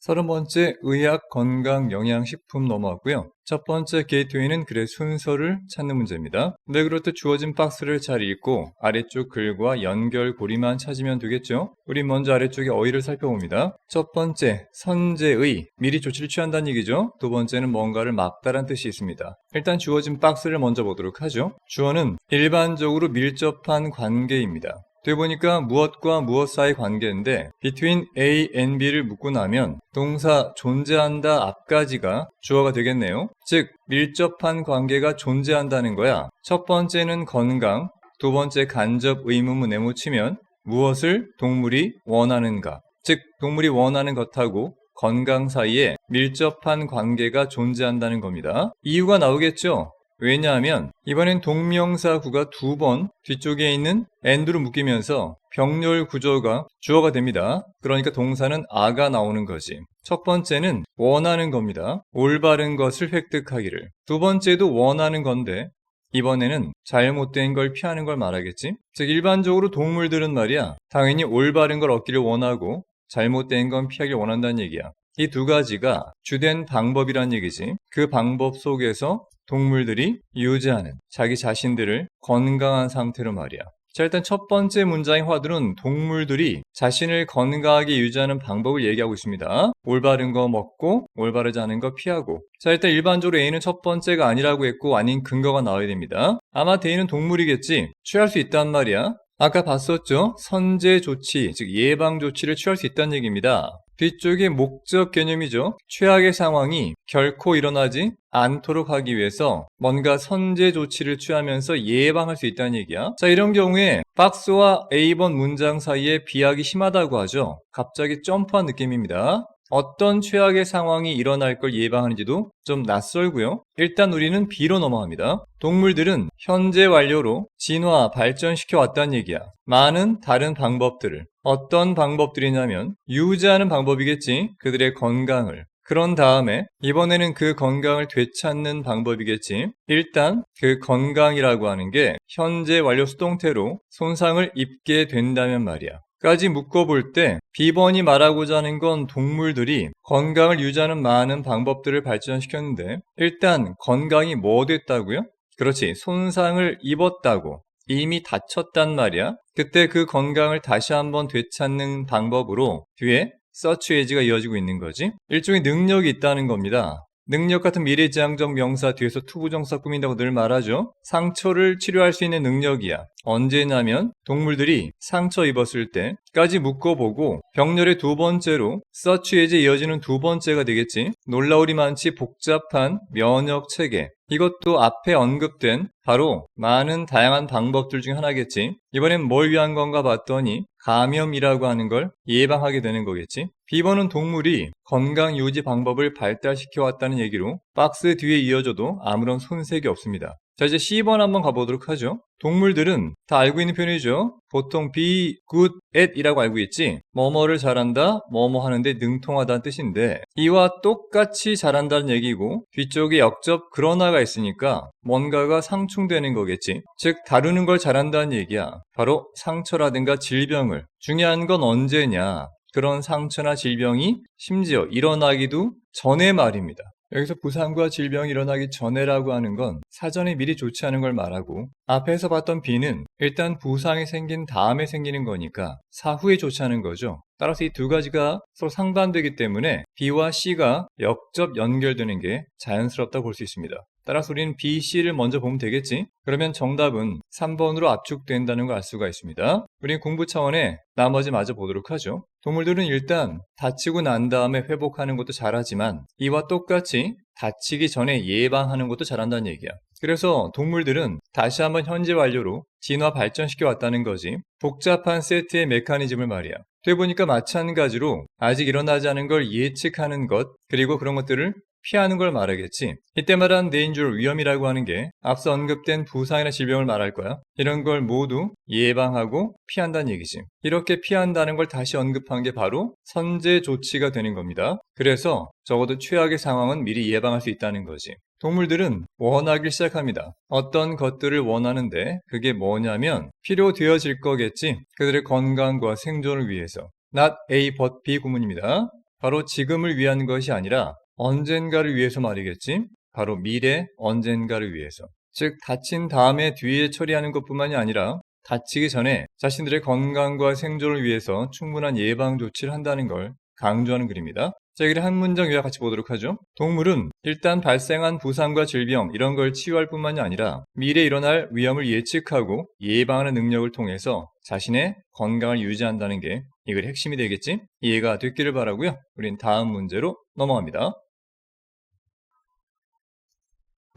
30번째 의학 건강 영양식품 넘어왔고요. 첫 번째 게이트웨이는 글의 순서를 찾는 문제입니다. 네, 그렇듯 주어진 박스를 잘 읽고 아래쪽 글과 연결고리만 찾으면 되겠죠. 우리 먼저 아래쪽의 어휘를 살펴봅니다. 첫 번째, 선제의, 미리 조치를 취한다는 얘기죠. 두 번째는 뭔가를 막다란 뜻이 있습니다. 일단 주어진 박스를 먼저 보도록 하죠. 주어는 일반적으로 밀접한 관계입니다. 뒤에 보니까 무엇과 무엇 사이 관계인데 between A and B를 묻고 나면 동사 존재한다 앞까지가 주어가 되겠네요. 즉 밀접한 관계가 존재한다는 거야. 첫 번째는 건강, 두 번째 간접 의문문 네모치면 무엇을 동물이 원하는가, 즉 동물이 원하는 것하고 건강 사이에 밀접한 관계가 존재한다는 겁니다. 이유가 나오겠죠? 왜냐하면 이번엔 동명사구가 두 번 뒤쪽에 있는 and로 묶이면서 병렬 구조가 주어가 됩니다. 그러니까 동사는 a가 나오는 거지. 첫 번째는 원하는 겁니다. 올바른 것을 획득하기를. 두 번째도 원하는 건데 이번에는 잘못된 걸 피하는 걸 말하겠지. 즉 일반적으로 동물들은 말이야 당연히 올바른 걸 얻기를 원하고 잘못된 건 피하기를 원한다는 얘기야. 이 두 가지가 주된 방법이란 얘기지. 그 방법 속에서 동물들이 유지하는 자기 자신들을 건강한 상태로 말이야. 자, 일단 첫 번째 문장의 화두는 동물들이 자신을 건강하게 유지하는 방법을 얘기하고 있습니다. 올바른 거 먹고 올바르지 않은 거 피하고. 자, 일단 일반적으로 A는 첫 번째가 아니라고 했고 아닌 근거가 나와야 됩니다. 아마 D는 동물이겠지. 취할 수 있단 말이야. 아까 봤었죠? 선제 조치, 즉 예방 조치를 취할 수 있다는 얘기입니다. 뒤쪽에 목적 개념이죠. 최악의 상황이 결코 일어나지 않도록 하기 위해서 뭔가 선제 조치를 취하면서 예방할 수 있다는 얘기야. 자, 이런 경우에 박스와 A번 문장 사이에 비약이 심하다고 하죠. 갑자기 점프한 느낌입니다. 어떤 최악의 상황이 일어날 걸 예방하는지도 좀 낯설고요. 일단 우리는 B로 넘어갑니다. 동물들은 현재 완료로 진화, 발전시켜 왔다는 얘기야. 많은 다른 방법들을. 어떤 방법들이냐면 유지하는 방법이겠지. 그들의 건강을. 그런 다음에 이번에는 그 건강을 되찾는 방법이겠지. 일단 그 건강이라고 하는 게 현재 완료 수동태로 손상을 입게 된다면 말이야. 까지 묶어볼 때 B번이 말하고자 하는 건 동물들이 건강을 유지하는 많은 방법들을 발전시켰는데 일단 건강이 뭐 됐다고요? 그렇지, 손상을 입었다고. 이미 다쳤단 말이야. 그때 그 건강을 다시 한번 되찾는 방법으로 뒤에 search as가 이어지고 있는 거지. 일종의 능력이 있다는 겁니다. 능력 같은 미래지향적 명사 뒤에서 투부정사 꾸민다고 늘 말하죠. 상처를 치료할 수 있는 능력이야. 언제냐면 동물들이 상처 입었을 때까지 묶어보고 병렬의 두 번째로 search as에 이어지는 두 번째가 되겠지. 놀라우리만치 복잡한 면역 체계. 이것도 앞에 언급된 바로 많은 다양한 방법들 중 하나겠지. 이번엔 뭘 위한 건가 봤더니 감염이라고 하는 걸 예방하게 되는 거겠지. B번은 동물이 건강 유지 방법을 발달시켜 왔다는 얘기로 박스 뒤에 이어져도 아무런 손색이 없습니다. 자, 이제 C번 한번 가보도록 하죠. 동물들은 다 알고 있는 표현이죠. 보통 be good at 이라고 알고 있지. 뭐뭐를 잘한다, 뭐뭐 하는데 능통하다는 뜻인데 이와 똑같이 잘한다는 얘기고 뒤쪽에 역접 그러나가 있으니까 뭔가가 상충되는 거겠지. 즉 다루는 걸 잘한다는 얘기야. 바로 상처라든가 질병을. 중요한 건 언제냐. 그런 상처나 질병이 심지어 일어나기도 전에 말입니다. 여기서 부상과 질병이 일어나기 전에라고 하는 건 사전에 미리 조치하는 걸 말하고 앞에서 봤던 B는 일단 부상이 생긴 다음에 생기는 거니까 사후에 조치하는 거죠. 따라서 이 두 가지가 서로 상반되기 때문에 B와 C가 역접 연결되는 게 자연스럽다고 볼 수 있습니다. 따라서 우리는 B, C를 먼저 보면 되겠지? 그러면 정답은 3번으로 압축된다는 걸 알 수가 있습니다. 우리는 공부 차원에 나머지 마저 보도록 하죠. 동물들은 일단 다치고 난 다음에 회복하는 것도 잘하지만 이와 똑같이 다치기 전에 예방하는 것도 잘한다는 얘기야. 그래서 동물들은 다시 한번 현재 완료로 진화 발전시켜 왔다는 거지. 복잡한 세트의 메커니즘을 말이야. 되보니까 마찬가지로 아직 일어나지 않은 걸 예측하는 것, 그리고 그런 것들을 피하는 걸 말하겠지. 이때 말한 danger, 위험이라고 하는 게 앞서 언급된 부상이나 질병을 말할 거야. 이런 걸 모두 예방하고 피한다는 얘기지. 이렇게 피한다는 걸 다시 언급한 게 바로 선제 조치가 되는 겁니다. 그래서 적어도 최악의 상황은 미리 예방할 수 있다는 거지. 동물들은 원하기 시작합니다. 어떤 것들을 원하는데 그게 뭐냐면 필요되어질 거겠지. 그들의 건강과 생존을 위해서. Not A but B 구문입니다. 바로 지금을 위한 것이 아니라 언젠가를 위해서 말이겠지. 바로 미래 언젠가를 위해서. 즉 다친 다음에 뒤에 처리하는 것뿐만이 아니라 다치기 전에 자신들의 건강과 생존을 위해서 충분한 예방 조치를 한다는 걸 강조하는 글입니다. 자, 여기 한 문장 요약 같이 보도록 하죠. 동물은 일단 발생한 부상과 질병 이런 걸 치유할 뿐만이 아니라 미래에 일어날 위험을 예측하고 예방하는 능력을 통해서 자신의 건강을 유지한다는 게 이 글의 핵심이 되겠지? 이해가 됐기를 바라고요. 우린 다음 문제로 넘어갑니다.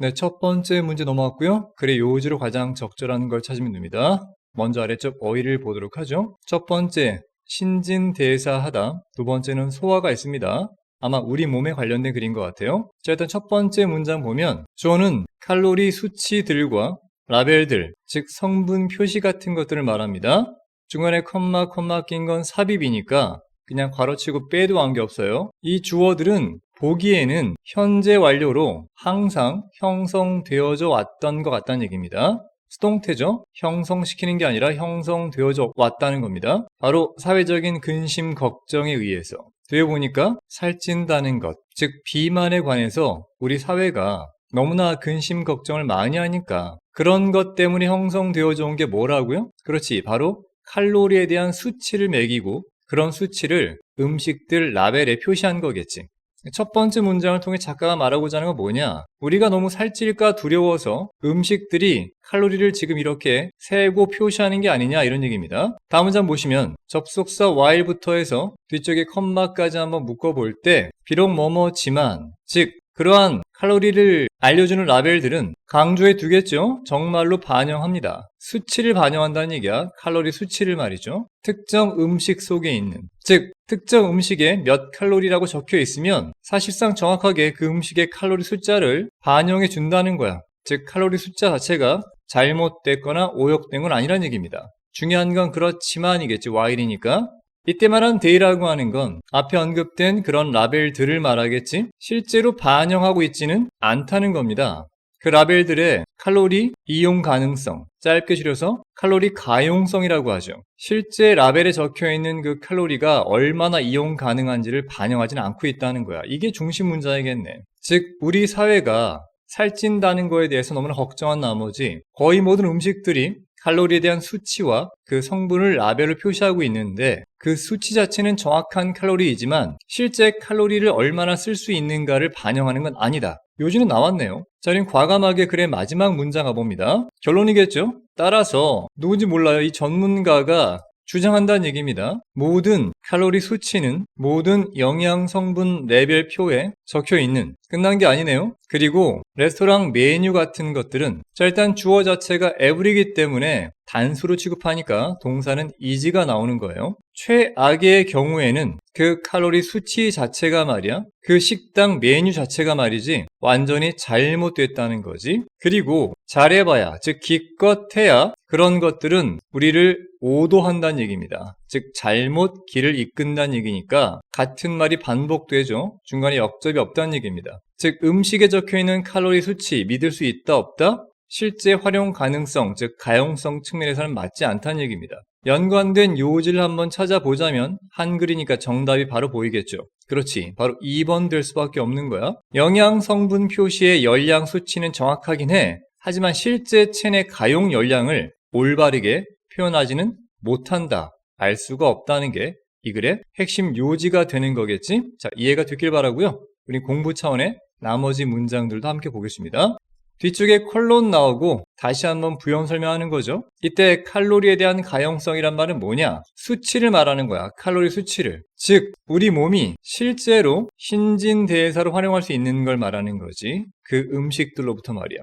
네, 첫 번째 문제 넘어갔고요. 글의 요지로 가장 적절한 걸 찾으면 됩니다. 먼저 아래쪽 어휘를 보도록 하죠. 첫 번째, 신진대사하다. 두 번째는 소화가 있습니다. 아마 우리 몸에 관련된 글인 것 같아요. 자, 일단 첫 번째 문장 보면 주어는 칼로리 수치들과 라벨들, 즉 성분 표시 같은 것들을 말합니다. 중간에 컴마 낀 건 삽입이니까 그냥 괄호치고 빼도 관계없어요. 이 주어들은 보기에는 현재 완료로 항상 형성되어져 왔던 것 같다는 얘기입니다. 수동태죠. 형성시키는 게 아니라 형성되어져 왔다는 겁니다. 바로 사회적인 근심, 걱정에 의해서. 뒤에 보니까 살찐다는 것, 즉 비만에 관해서 우리 사회가 너무나 근심, 걱정을 많이 하니까 그런 것 때문에 형성되어져 온 게 뭐라고요? 그렇지, 바로 칼로리에 대한 수치를 매기고 그런 수치를 음식들 라벨에 표시한 거겠지. 첫 번째 문장을 통해 작가가 말하고자 하는 건 뭐냐? 우리가 너무 살찔까 두려워서 음식들이 칼로리를 지금 이렇게 세고 표시하는 게 아니냐 이런 얘기입니다. 다음 문장 보시면 접속사 while부터 해서 뒤쪽에 컴마까지 한번 묶어볼 때 비록 뭐뭐지만 즉 그러한 칼로리를 알려주는 라벨들은 강조해 두겠죠. 정말로 반영합니다. 수치를 반영한다는 얘기야. 칼로리 수치를 말이죠. 특정 음식 속에 있는, 즉 특정 음식에 몇 칼로리라고 적혀 있으면 사실상 정확하게 그 음식의 칼로리 숫자를 반영해 준다는 거야. 즉 칼로리 숫자 자체가 잘못됐거나 오역된 건 아니란 얘기입니다. 중요한 건 그렇지만이겠지. while이니까. 이때 말한 day라고 하는 건 앞에 언급된 그런 라벨들을 말하겠지? 실제로 반영하고 있지는 않다는 겁니다. 그 라벨들의 칼로리 이용 가능성, 짧게 줄여서 칼로리 가용성이라고 하죠. 실제 라벨에 적혀있는 그 칼로리가 얼마나 이용 가능한지를 반영하지는 않고 있다는 거야. 이게 중심 문제이겠네. 즉 우리 사회가 살찐다는 거에 대해서 너무나 걱정한 나머지 거의 모든 음식들이 칼로리에 대한 수치와 그 성분을 라벨로 표시하고 있는데 그 수치 자체는 정확한 칼로리이지만 실제 칼로리를 얼마나 쓸 수 있는가를 반영하는 건 아니다. 요지는 나왔네요. 자, 그럼 과감하게 글의 마지막 문장 가봅니다. 결론이겠죠? 따라서 누군지 몰라요. 이 전문가가 주장한다는 얘기입니다. 모든 칼로리 수치는 모든 영양 성분 레벨표에 적혀 있는, 끝난 게 아니네요. 그리고 레스토랑 메뉴 같은 것들은 자, 일단 주어 자체가 every이기 때문에 단수로 취급하니까 동사는 is가 나오는 거예요. 최악의 경우에는 그 칼로리 수치 자체가 말이야, 그 식당 메뉴 자체가 말이지 완전히 잘못됐다는 거지. 그리고 잘해봐야, 즉 기껏해야 그런 것들은 우리를 오도한다는 얘기입니다. 즉 잘못 길을 이끈다는 얘기니까 같은 말이 반복되죠. 중간에 역접이 없다는 얘기입니다. 즉 음식에 적혀있는 칼로리 수치 믿을 수 있다 없다? 실제 활용 가능성, 즉 가용성 측면에서는 맞지 않다는 얘기입니다. 연관된 요지를 한번 찾아보자면 한글이니까 정답이 바로 보이겠죠. 그렇지, 바로 2번 될 수밖에 없는 거야. 영양 성분 표시의 열량 수치는 정확하긴 해. 하지만 실제 체내 가용 열량을 올바르게 표현하지는 못한다. 알 수가 없다는 게 이 글의 핵심 요지가 되는 거겠지? 자, 이해가 됐길 바라고요. 우리 공부 차원의 나머지 문장들도 함께 보겠습니다. 뒤쪽에 콜론 나오고 다시 한번 부연 설명하는 거죠. 이때 칼로리에 대한 가용성이란 말은 뭐냐? 수치를 말하는 거야. 칼로리 수치를. 즉 우리 몸이 실제로 신진대사로 활용할 수 있는 걸 말하는 거지. 그 음식들로부터 말이야.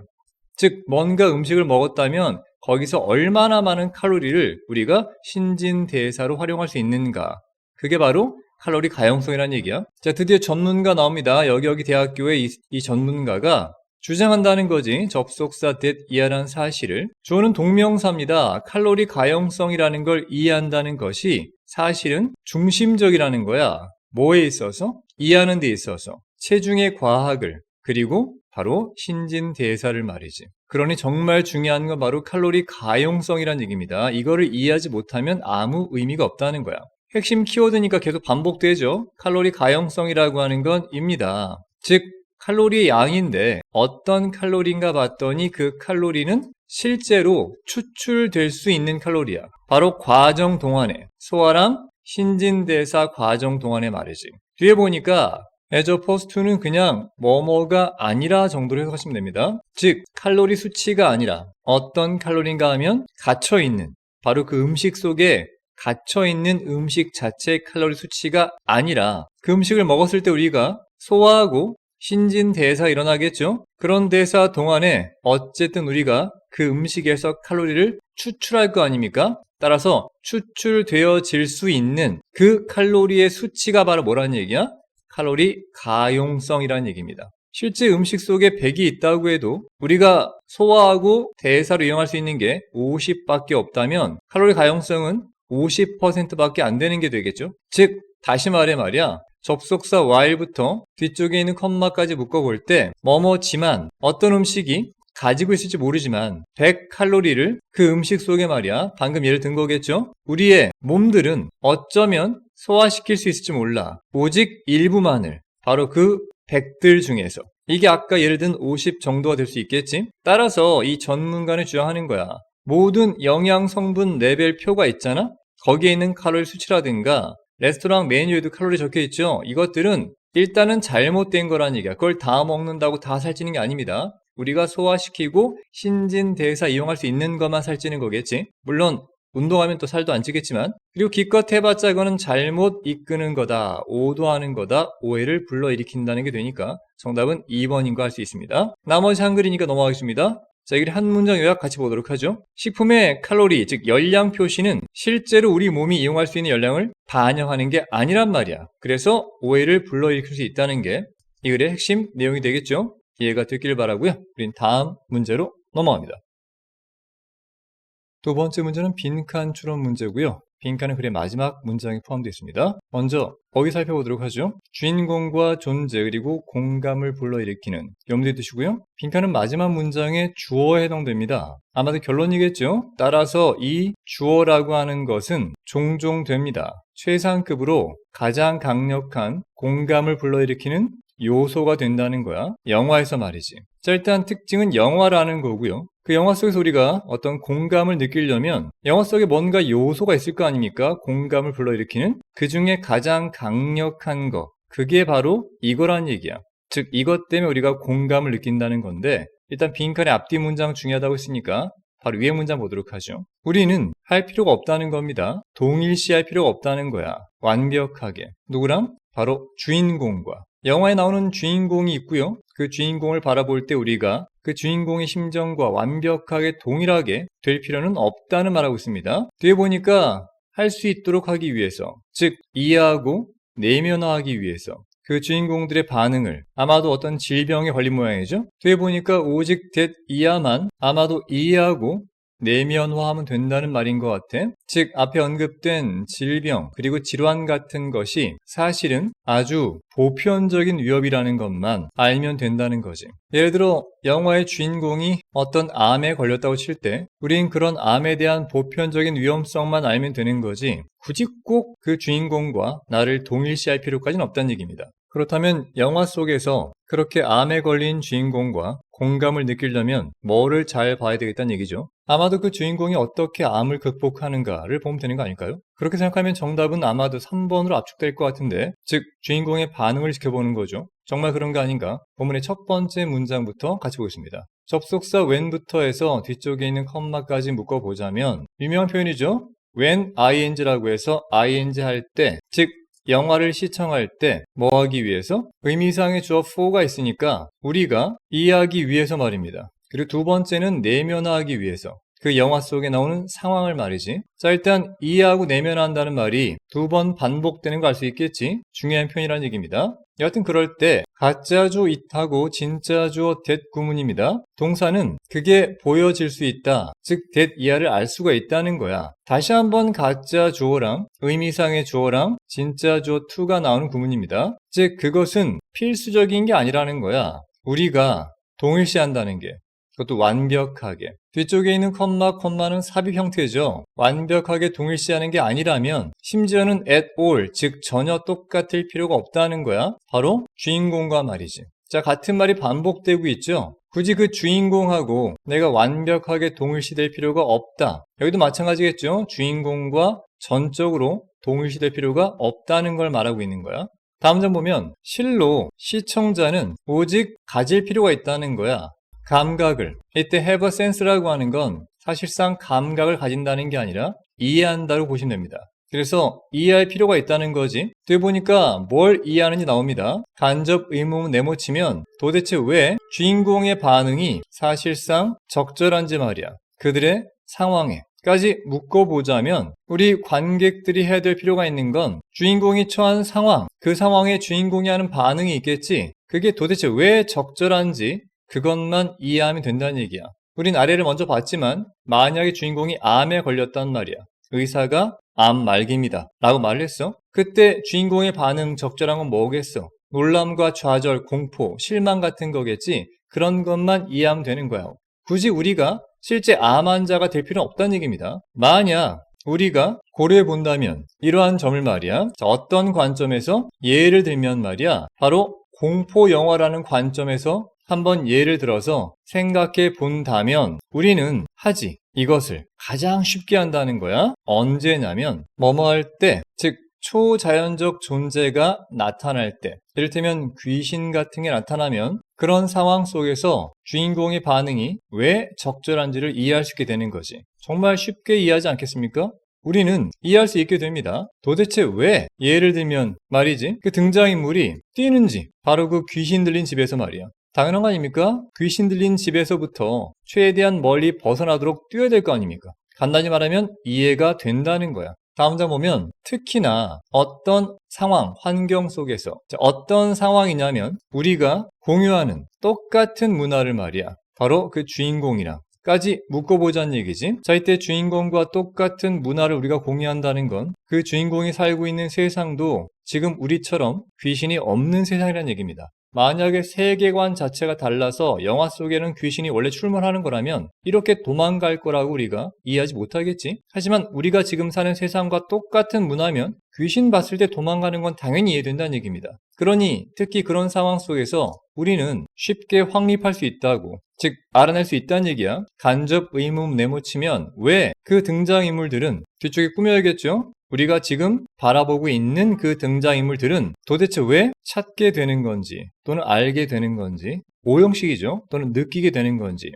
즉 뭔가 음식을 먹었다면 거기서 얼마나 많은 칼로리를 우리가 신진대사로 활용할 수 있는가. 그게 바로 칼로리 가용성이라는 얘기야. 자, 드디어 전문가 나옵니다. 여기 대학교의 이 전문가가 주장한다는 거지. 접속사 that 이하라는 사실을. 주어는 동명사입니다. 칼로리 가용성이라는 걸 이해한다는 것이 사실은 중심적이라는 거야. 뭐에 있어서? 이해하는 데 있어서. 체중의 과학을, 그리고 바로 신진대사를 말이지. 그러니 정말 중요한 건 바로 칼로리 가용성이라는 얘기입니다. 이거를 이해하지 못하면 아무 의미가 없다는 거야. 핵심 키워드니까 계속 반복되죠. 칼로리 가용성이라고 하는 건 입니다. 즉 칼로리의 양인데 어떤 칼로리인가 봤더니 그 칼로리는 실제로 추출될 수 있는 칼로리야. 바로 과정 동안에 소화랑 신진대사 과정 동안에 말이지. 뒤에 보니까 as opposed to는 그냥 뭐뭐가 아니라 정도로 해석하시면 됩니다. 즉 칼로리 수치가 아니라 어떤 칼로리인가 하면 갇혀있는, 바로 그 음식 속에 갇혀있는 음식 자체의 칼로리 수치가 아니라 그 음식을 먹었을 때 우리가 소화하고 신진대사 일어나겠죠? 그런 대사 동안에 어쨌든 우리가 그 음식에서 칼로리를 추출할 거 아닙니까? 따라서 추출되어질 수 있는 그 칼로리의 수치가 바로 뭐라는 얘기야? 칼로리 가용성이라는 얘기입니다. 실제 음식 속에 100이 있다고 해도 우리가 소화하고 대사로 이용할 수 있는 게 50밖에 없다면 칼로리 가용성은 50%밖에 안 되는 게 되겠죠. 즉 다시 말이야. 접속사 while부터 뒤쪽에 있는 컴마까지 묶어볼 때 뭐뭐지만 어떤 음식이 가지고 있을지 모르지만 100칼로리를 그 음식 속에 방금 예를 든 거겠죠. 우리의 몸들은 어쩌면 소화시킬 수 있을지 몰라. 오직 일부만을, 바로 그 100들 중에서. 이게 아까 예를 든 50 정도가 될 수 있겠지. 따라서 이 전문가는 주장하는 거야. 모든 영양 성분 레벨표가 있잖아. 거기에 있는 칼로리 수치라든가 레스토랑 메뉴에도 칼로리 적혀 있죠. 이것들은 일단은 잘못된 거라는 얘기야. 그걸 다 먹는다고 다 살찌는 게 아닙니다. 우리가 소화시키고 신진대사 이용할 수 있는 것만 살찌는 거겠지. 물론 운동하면 또 살도 안 찌겠지만, 그리고 기껏 해봤자 이거는 잘못 이끄는 거다, 오도하는 거다, 오해를 불러일으킨다는 게 되니까 정답은 2번인 거 알 수 있습니다. 나머지 한글이니까 넘어가겠습니다. 자, 여기 한 문장 요약 같이 보도록 하죠. 식품의 칼로리, 즉 열량 표시는 실제로 우리 몸이 이용할 수 있는 열량을 반영하는 게 아니란 말이야. 그래서 오해를 불러일으킬 수 있다는 게 이 글의 핵심 내용이 되겠죠. 이해가 됐길 바라고요. 우린 다음 문제로 넘어갑니다. 두 번째 문제는 빈칸 추론 문제고요. 빈칸은 글의 마지막 문장에 포함되어 있습니다. 먼저 어휘 살펴보도록 하죠. 주인공과 존재 그리고 공감을 불러일으키는, 염두에 두시고요. 빈칸은 마지막 문장의 주어에 해당됩니다. 아마도 결론이겠죠. 따라서 이 주어라고 하는 것은 종종 됩니다. 최상급으로 가장 강력한 공감을 불러일으키는 요소가 된다는 거야. 영화에서 말이지. 자, 일단 특징은 영화라는 거고요. 그 영화 속에서 우리가 어떤 공감을 느끼려면 영화 속에 뭔가 요소가 있을 거 아닙니까? 공감을 불러일으키는. 그 중에 가장 강력한 거, 그게 바로 이거란 얘기야. 즉 이것 때문에 우리가 공감을 느낀다는 건데, 일단 빈칸의 앞뒤 문장 중요하다고 했으니까 바로 위에 문장 보도록 하죠. 우리는 할 필요가 없다는 겁니다. 동일시할 필요가 없다는 거야. 완벽하게. 누구랑? 바로 주인공과. 영화에 나오는 주인공이 있고요. 그 주인공을 바라볼 때 우리가 그 주인공의 심정과 완벽하게 동일하게 될 필요는 없다는 말하고 있습니다. 뒤에 보니까 할 수 있도록 하기 위해서, 즉 이해하고 내면화하기 위해서 그 주인공들의 반응을, 아마도 어떤 질병에 걸린 모양이죠. 뒤에 보니까 오직 이야만 아마도 이해하고 내면화하면 된다는 말인 것 같아. 즉 앞에 언급된 질병 그리고 질환 같은 것이 사실은 아주 보편적인 위협이라는 것만 알면 된다는 거지. 예를 들어 영화의 주인공이 어떤 암에 걸렸다고 칠 때 우린 그런 암에 대한 보편적인 위험성만 알면 되는 거지, 굳이 꼭 그 주인공과 나를 동일시할 필요까지는 없다는 얘기입니다. 그렇다면 영화 속에서 그렇게 암에 걸린 주인공과 공감을 느끼려면 뭐를 잘 봐야 되겠다는 얘기죠. 아마도 그 주인공이 어떻게 암을 극복하는가를 보면 되는 거 아닐까요? 그렇게 생각하면 정답은 아마도 3번으로 압축될 것 같은데, 즉 주인공의 반응을 지켜보는 거죠. 정말 그런 거 아닌가? 본문의 첫 번째 문장부터 같이 보겠습니다. 접속사 when부터 해서 뒤쪽에 있는 컴마까지 묶어보자면 유명한 표현이죠. when ing라고 해서 ing 할 때, 즉 영화를 시청할 때 뭐 하기 위해서? 의미상의 주어 for가 있으니까 우리가 이해하기 위해서 말입니다. 그리고 두 번째는 내면화하기 위해서, 그 영화 속에 나오는 상황을 말이지. 자, 일단 이해하고 내면화한다는 말이 두 번 반복되는 거 알 수 있겠지? 중요한 표현이라는 얘기입니다. 여하튼 그럴 때 가짜 주어 it하고 진짜 주어 that 구문입니다. 동사는 그게 보여질 수 있다, 즉 that 이하를 알 수가 있다는 거야. 다시 한번 가짜 주어랑 의미상의 주어랑 진짜 주어 to가 나오는 구문입니다. 즉 그것은 필수적인 게 아니라는 거야. 우리가 동일시한다는 게. 그것도 완벽하게. 뒤쪽에 있는 콤마는 삽입 형태죠. 완벽하게 동일시하는 게 아니라면 심지어는 at all, 즉 전혀 똑같을 필요가 없다는 거야. 바로 주인공과 말이지. 자, 같은 말이 반복되고 있죠. 굳이 그 주인공하고 내가 완벽하게 동일시될 필요가 없다. 여기도 마찬가지겠죠. 주인공과 전적으로 동일시될 필요가 없다는 걸 말하고 있는 거야. 다음 장 보면 실로 시청자는 오직 가질 필요가 있다는 거야. 감각을. 이때 have a sense라고 하는 건 사실상 감각을 가진다는 게 아니라 이해한다고 보시면 됩니다. 그래서 이해할 필요가 있다는 거지. 뒤에 보니까 뭘 이해하는지 나옵니다. 간접 의문 네모치면 도대체 왜 주인공의 반응이 사실상 적절한지 말이야. 그들의 상황에까지 묶어보자면 우리 관객들이 해야 될 필요가 있는 건 주인공이 처한 상황, 그 상황에 주인공이 하는 반응이 있겠지. 그게 도대체 왜 적절한지 그것만 이해하면 된다는 얘기야. 우린 아래를 먼저 봤지만 만약에 주인공이 암에 걸렸단 말이야. 의사가 암 말기입니다 라고 말을 했어. 그때 주인공의 반응 적절한 건 뭐겠어? 놀람과 좌절, 공포, 실망 같은 거겠지. 그런 것만 이해하면 되는 거야. 굳이 우리가 실제 암 환자가 될 필요는 없다는 얘기입니다. 만약 우리가 고려해 본다면 이러한 점을 말이야. 자, 어떤 관점에서 예를 들면 말이야. 바로 공포 영화라는 관점에서 한번 예를 들어서 생각해 본다면 우리는 하지 이것을 가장 쉽게 한다는 거야. 언제냐면 뭐뭐 할 때, 즉 초자연적 존재가 나타날 때, 이를테면 귀신 같은 게 나타나면 그런 상황 속에서 주인공의 반응이 왜 적절한지를 이해할 수 있게 되는 거지. 정말 쉽게 이해하지 않겠습니까? 우리는 이해할 수 있게 됩니다. 도대체 왜, 예를 들면 말이지, 그 등장인물이 뛰는지, 바로 그 귀신 들린 집에서 말이야. 당연한 거 아닙니까? 귀신 들린 집에서부터 최대한 멀리 벗어나도록 뛰어야 될 거 아닙니까? 간단히 말하면 이해가 된다는 거야. 다음 장 보면 특히나 어떤 상황, 환경 속에서 어떤 상황이냐면 우리가 공유하는 똑같은 문화를 말이야. 바로 그 주인공이랑 까지 묶어보자는 얘기지. 자, 이때 주인공과 똑같은 문화를 우리가 공유한다는 건 그 주인공이 살고 있는 세상도 지금 우리처럼 귀신이 없는 세상이라는 얘기입니다. 만약에 세계관 자체가 달라서 영화 속에는 귀신이 원래 출몰하는 거라면 이렇게 도망갈 거라고 우리가 이해하지 못하겠지. 하지만 우리가 지금 사는 세상과 똑같은 문화면 귀신 봤을 때 도망가는 건 당연히 이해된다는 얘기입니다. 그러니 특히 그런 상황 속에서 우리는 쉽게 확립할 수 있다고, 즉 알아낼 수 있다는 얘기야. 간접 의문 네모치면 왜 그 등장인물들은 뒤쪽에 꾸며야겠죠? 우리가 지금 바라보고 있는 그 등장인물들은 도대체 왜 찾게 되는 건지 또는 알게 되는 건지, 오형식이죠. 또는 느끼게 되는 건지,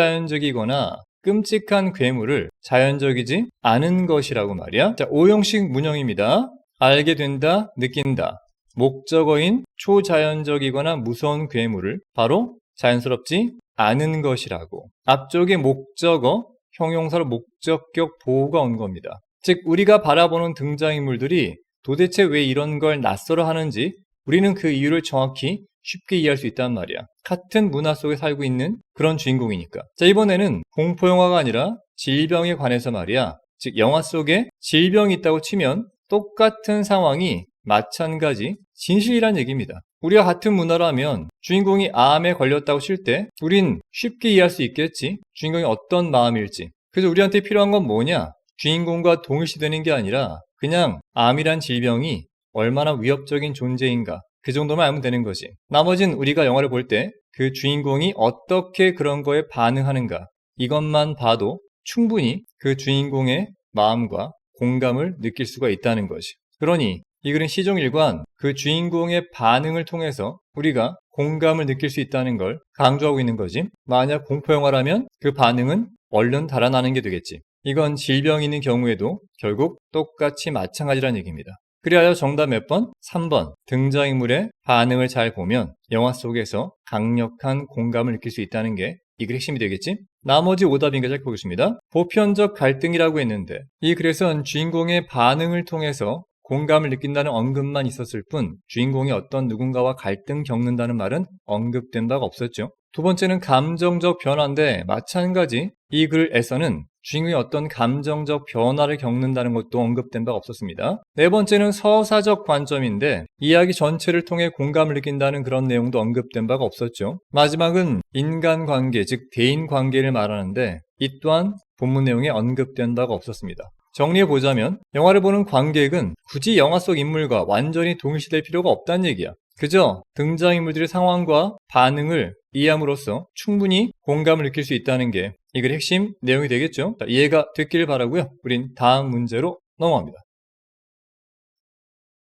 초자연적이거나 끔찍한 괴물을 자연적이지 않은 것이라고 말이야. 자, 오형식 문형입니다. 알게 된다, 느낀다. 목적어인 초자연적이거나 무서운 괴물을 바로 자연스럽지 않은 것이라고. 앞쪽에 목적어, 형용사로 목적격 보호가 온 겁니다. 즉 우리가 바라보는 등장인물들이 도대체 왜 이런 걸 낯설어 하는지 우리는 그 이유를 정확히 쉽게 이해할 수 있단 말이야. 같은 문화 속에 살고 있는 그런 주인공이니까. 자, 이번에는 공포영화가 아니라 질병에 관해서 말이야. 즉 영화 속에 질병이 있다고 치면 똑같은 상황이 마찬가지 진실이란 얘기입니다. 우리가 같은 문화라면 주인공이 암에 걸렸다고 칠 때 우린 쉽게 이해할 수 있겠지. 주인공이 어떤 마음일지. 그래서 우리한테 필요한 건 뭐냐? 주인공과 동일시되는 게 아니라 그냥 암이란 질병이 얼마나 위협적인 존재인가, 그 정도만 알면 되는 거지. 나머진 우리가 영화를 볼 때 그 주인공이 어떻게 그런 거에 반응하는가, 이것만 봐도 충분히 그 주인공의 마음과 공감을 느낄 수가 있다는 거지. 그러니 이 글은 시종일관 그 주인공의 반응을 통해서 우리가 공감을 느낄 수 있다는 걸 강조하고 있는 거지. 만약 공포영화라면 그 반응은 얼른 달아나는 게 되겠지. 이건 질병이 있는 경우에도 결국 똑같이 마찬가지라는 얘기입니다. 그리하여 정답 몇 번? 3번. 등장인물의 반응을 잘 보면 영화 속에서 강력한 공감을 느낄 수 있다는 게 이 글의 핵심이 되겠지? 나머지 오답인가 잘 보겠습니다. 보편적 갈등이라고 했는데 이 글에선 주인공의 반응을 통해서 공감을 느낀다는 언급만 있었을 뿐 주인공이 어떤 누군가와 갈등 겪는다는 말은 언급된 바가 없었죠. 두 번째는 감정적 변화인데 마찬가지 이 글에서는 주인공이 어떤 감정적 변화를 겪는다는 것도 언급된 바가 없었습니다. 네 번째는 서사적 관점인데 이야기 전체를 통해 공감을 느낀다는 그런 내용도 언급된 바가 없었죠. 마지막은 인간관계, 즉 대인관계를 말하는데 이 또한 본문 내용에 언급된 바가 없었습니다. 정리해보자면 영화를 보는 관객은 굳이 영화 속 인물과 완전히 동일시될 필요가 없다는 얘기야. 그저 등장인물들의 상황과 반응을 이해함으로써 충분히 공감을 느낄 수 있다는 게 이 글의 핵심 내용이 되겠죠. 자, 이해가 됐기를 바라고요. 우린 다음 문제로 넘어갑니다.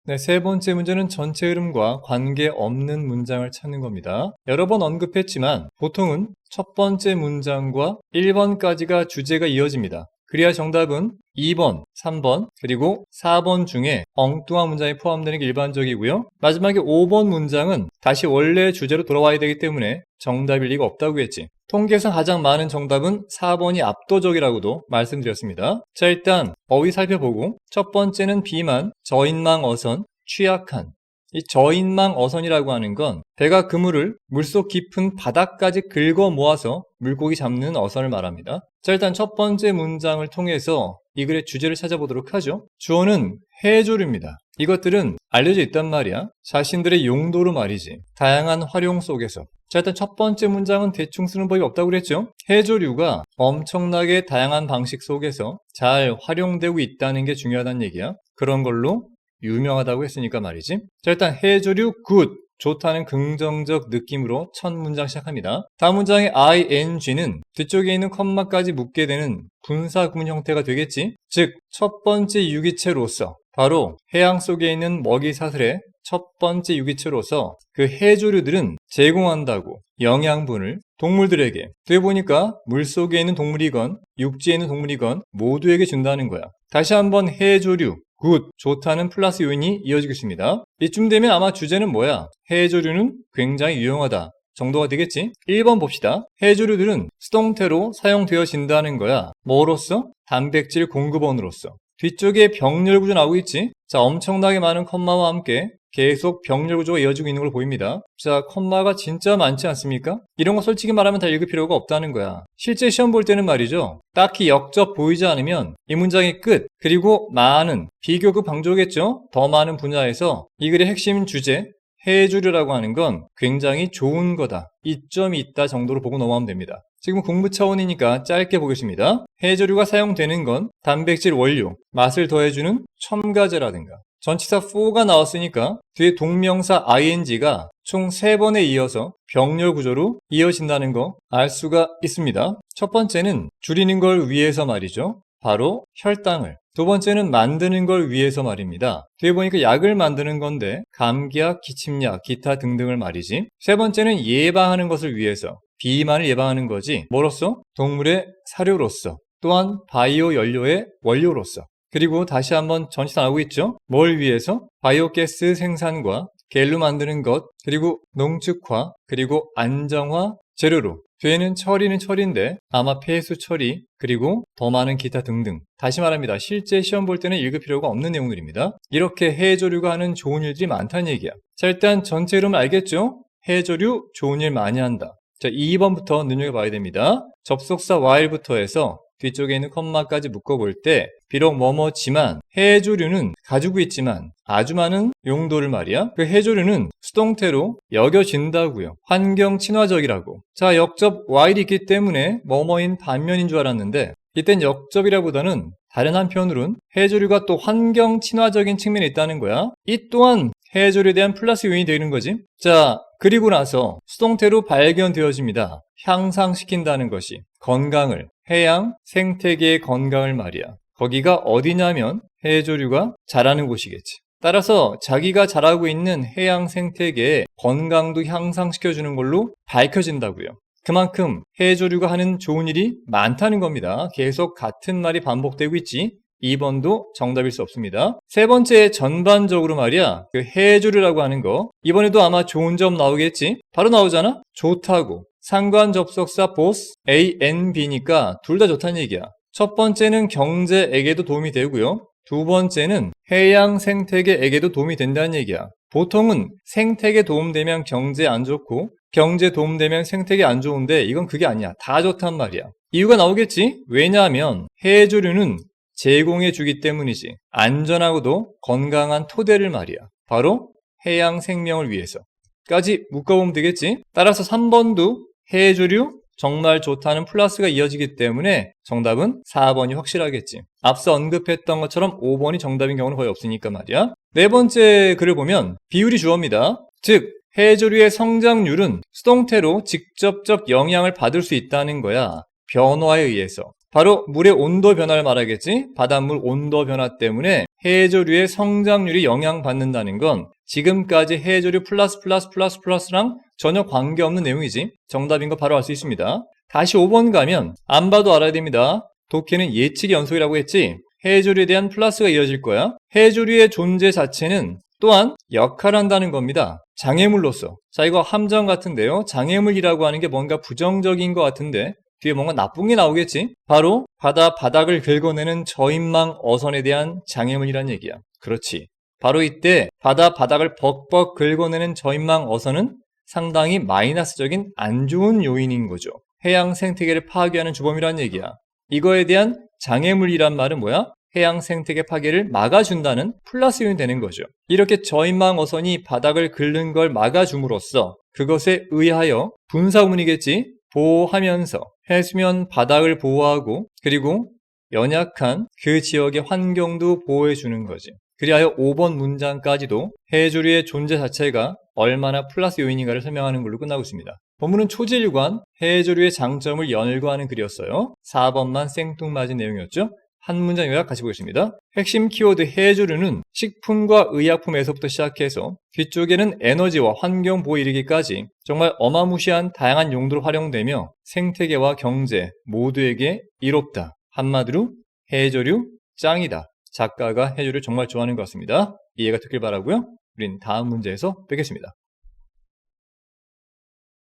네, 세 번째 문제는 전체 흐름과 관계없는 문장을 찾는 겁니다. 여러 번 언급했지만 보통은 첫 번째 문장과 1번까지가 주제가 이어집니다. 그래야 정답은 2번, 3번, 그리고 4번 중에 엉뚱한 문장이 포함되는 게 일반적이고요. 마지막에 5번 문장은 다시 원래 주제로 돌아와야 되기 때문에 정답일 리가 없다고 했지. 통계상 가장 많은 정답은 4번이 압도적이라고도 말씀드렸습니다. 자, 일단 어휘 살펴보고 첫 번째는 비만, 저인망 어선, 취약한. 이 저인망 어선이라고 하는 건 배가 그물을 물속 깊은 바닥까지 긁어 모아서 물고기 잡는 어선을 말합니다. 자, 일단 첫 번째 문장을 통해서 이 글의 주제를 찾아보도록 하죠. 주어는 해조류입니다. 이것들은 알려져 있단 말이야. 자신들의 용도로 말이지. 다양한 활용 속에서. 자, 일단 첫 번째 문장은 대충 쓰는 법이 없다고 그랬죠. 해조류가 엄청나게 다양한 방식 속에서 잘 활용되고 있다는 게 중요하다는 얘기야. 그런 걸로 유명하다고 했으니까 말이지. 자, 일단 해조류 굿, 좋다는 긍정적 느낌으로 첫 문장 시작합니다. 다음 문장의 ing는 뒤쪽에 있는 컴마까지 묶게 되는 분사 구문 형태가 되겠지. 즉, 첫 번째 유기체로서 바로 해양 속에 있는 먹이사슬의 첫 번째 유기체로서 그 해조류들은 제공한다고 영양분을 동물들에게. 뒤에 보니까 물속에 있는 동물이건 육지에 있는 동물이건 모두에게 준다는 거야. 다시 한번 해조류 굿, 좋다는 플러스 요인이 이어지고 있습니다. 이쯤 되면 아마 주제는 뭐야? 해조류는 굉장히 유용하다 정도가 되겠지? 1번 봅시다. 해조류들은 수동태로 사용되어진다는 거야. 뭐로써? 단백질 공급원으로서. 뒤쪽에 병렬 구조 나오고 있지? 자, 엄청나게 많은 컴마와 함께 계속 병렬 구조가 이어지고 있는 걸 보입니다. 자, 컴마가 진짜 많지 않습니까? 이런 거 솔직히 말하면 다 읽을 필요가 없다는 거야. 실제 시험 볼 때는 말이죠. 딱히 역접 보이지 않으면 이 문장의 끝, 그리고 많은, 비교급 방조겠죠? 더 많은 분야에서 이 글의 핵심 주제, 해조류라고 하는 건 굉장히 좋은 거다. 이점이 있다 정도로 보고 넘어가면 됩니다. 지금 공부 차원이니까 짧게 보겠습니다. 해조류가 사용되는 건 단백질 원료, 맛을 더해주는 첨가제라든가. 전치사 for가 나왔으니까 뒤에 동명사 ing가 총 3번에 이어서 병렬 구조로 이어진다는 거 알 수가 있습니다. 첫 번째는 줄이는 걸 위해서 말이죠. 바로 혈당을. 두 번째는 만드는 걸 위해서 말입니다. 뒤에 보니까 약을 만드는 건데 감기약, 기침약, 기타 등등을 말이지. 세 번째는 예방하는 것을 위해서 비만을 예방하는 거지. 뭐로써? 동물의 사료로서. 또한 바이오 연료의 원료로서. 그리고 다시 한번 전치사 나오고 있죠. 뭘 위해서? 바이오가스 생산과 겔로 만드는 것, 그리고 농축화, 그리고 안정화 재료로. 뒤에는 처리는 처리인데 아마 폐수 처리, 그리고 더 많은 기타 등등. 다시 말합니다. 실제 시험 볼 때는 읽을 필요가 없는 내용들입니다. 이렇게 해조류가 하는 좋은 일들이 많다는 얘기야. 자, 일단 전체 흐름을 알겠죠? 해조류 좋은 일 많이 한다. 자, 2번부터 눈여겨봐야 됩니다. 접속사 while부터 해서 뒤쪽에 있는 컴마까지 묶어볼 때 비록 뭐뭐지만 해조류는 가지고 있지만 아주 많은 용도를 말이야. 그 해조류는 수동태로 여겨진다고요. 환경 친화적이라고. 자, 역접 while이 있기 때문에 뭐뭐인 반면인 줄 알았는데 이땐 역접이라보다는 다른 한편으로는 해조류가 또 환경 친화적인 측면이 있다는 거야. 이 또한 해조류에 대한 플러스 요인이 되는 거지. 자, 그리고 나서 수동태로 발견되어집니다. 향상시킨다는 것이 건강을, 해양 생태계의 건강을 말이야. 거기가 어디냐면 해조류가 자라는 곳이겠지. 따라서 자기가 자라고 있는 해양 생태계의 건강도 향상시켜주는 걸로 밝혀진다고요. 그만큼 해조류가 하는 좋은 일이 많다는 겁니다. 계속 같은 말이 반복되고 있지. 2번도 정답일 수 없습니다. 세 번째, 전반적으로 말이야. 그 해조류라고 하는 거 이번에도 아마 좋은 점 나오겠지. 바로 나오잖아. 좋다고. 상관 접속사 both A and B니까 둘 다 좋다는 얘기야. 첫 번째는 경제에게도 도움이 되고요. 두 번째는 해양 생태계에게도 도움이 된다는 얘기야. 보통은 생태계 도움되면 경제 안 좋고 경제 도움되면 생태계 안 좋은데 이건 그게 아니야. 다 좋단 말이야. 이유가 나오겠지? 왜냐하면 해조류는 제공해 주기 때문이지. 안전하고도 건강한 토대를 말이야. 바로 해양 생명을 위해서까지 묶어보면 되겠지? 따라서 3번도 해조류 정말 좋다는 플러스가 이어지기 때문에 정답은 4번이 확실하겠지. 앞서 언급했던 것처럼 5번이 정답인 경우는 거의 없으니까 말이야. 네 번째 글을 보면 비율이 주어입니다. 즉 해조류의 성장률은 수동태로 직접적 영향을 받을 수 있다는 거야. 변화에 의해서. 바로 물의 온도 변화를 말하겠지. 바닷물 온도 변화 때문에 해조류의 성장률이 영향받는다는 건 지금까지 해조류 플러스랑 전혀 관계없는 내용이지. 정답인 거 바로 알 수 있습니다. 다시 5번 가면 안 봐도 알아야 됩니다. 독해는 예측의 연속이라고 했지. 해조류에 대한 플러스가 이어질 거야. 해조류의 존재 자체는 또한 역할을 한다는 겁니다. 장애물로서. 자, 이거 함정 같은데요. 장애물이라고 하는 게 뭔가 부정적인 것 같은데 뒤에 뭔가 나쁜 게 나오겠지? 바로 바닥을 긁어내는 저인망 어선에 대한 장애물이란 얘기야. 그렇지. 바로 이때 바닥을 벅벅 긁어내는 저인망 어선은 상당히 마이너스적인 안 좋은 요인인 거죠. 해양 생태계를 파괴하는 주범이란 얘기야. 이거에 대한 장애물이란 말은 뭐야? 해양 생태계 파괴를 막아준다는 플러스 요인이 되는 거죠. 이렇게 저인망 어선이 바닥을 긁는 걸 막아줌으로써 그것에 의하여 분사구문이겠지? 보호하면서 해수면 바닥을 보호하고 그리고 연약한 그 지역의 환경도 보호해주는 거지. 그리하여 5번 문장까지도 해조류의 존재 자체가 얼마나 플러스 요인인가를 설명하는 걸로 끝나고 있습니다. 본문은 초지일관, 해조류의 장점을 열거하는 글이었어요. 4번만 생뚱맞은 내용이었죠. 한 문장 요약 같이 보겠습니다. 핵심 키워드 해조류는 식품과 의약품에서부터 시작해서 뒤쪽에는 에너지와 환경 보호에 이르기까지 정말 어마무시한 다양한 용도로 활용되며 생태계와 경제 모두에게 이롭다. 한마디로 해조류 짱이다. 작가가 해조류를 정말 좋아하는 것 같습니다. 이해가 됐길 바라고요. 우린 다음 문제에서 뵙겠습니다.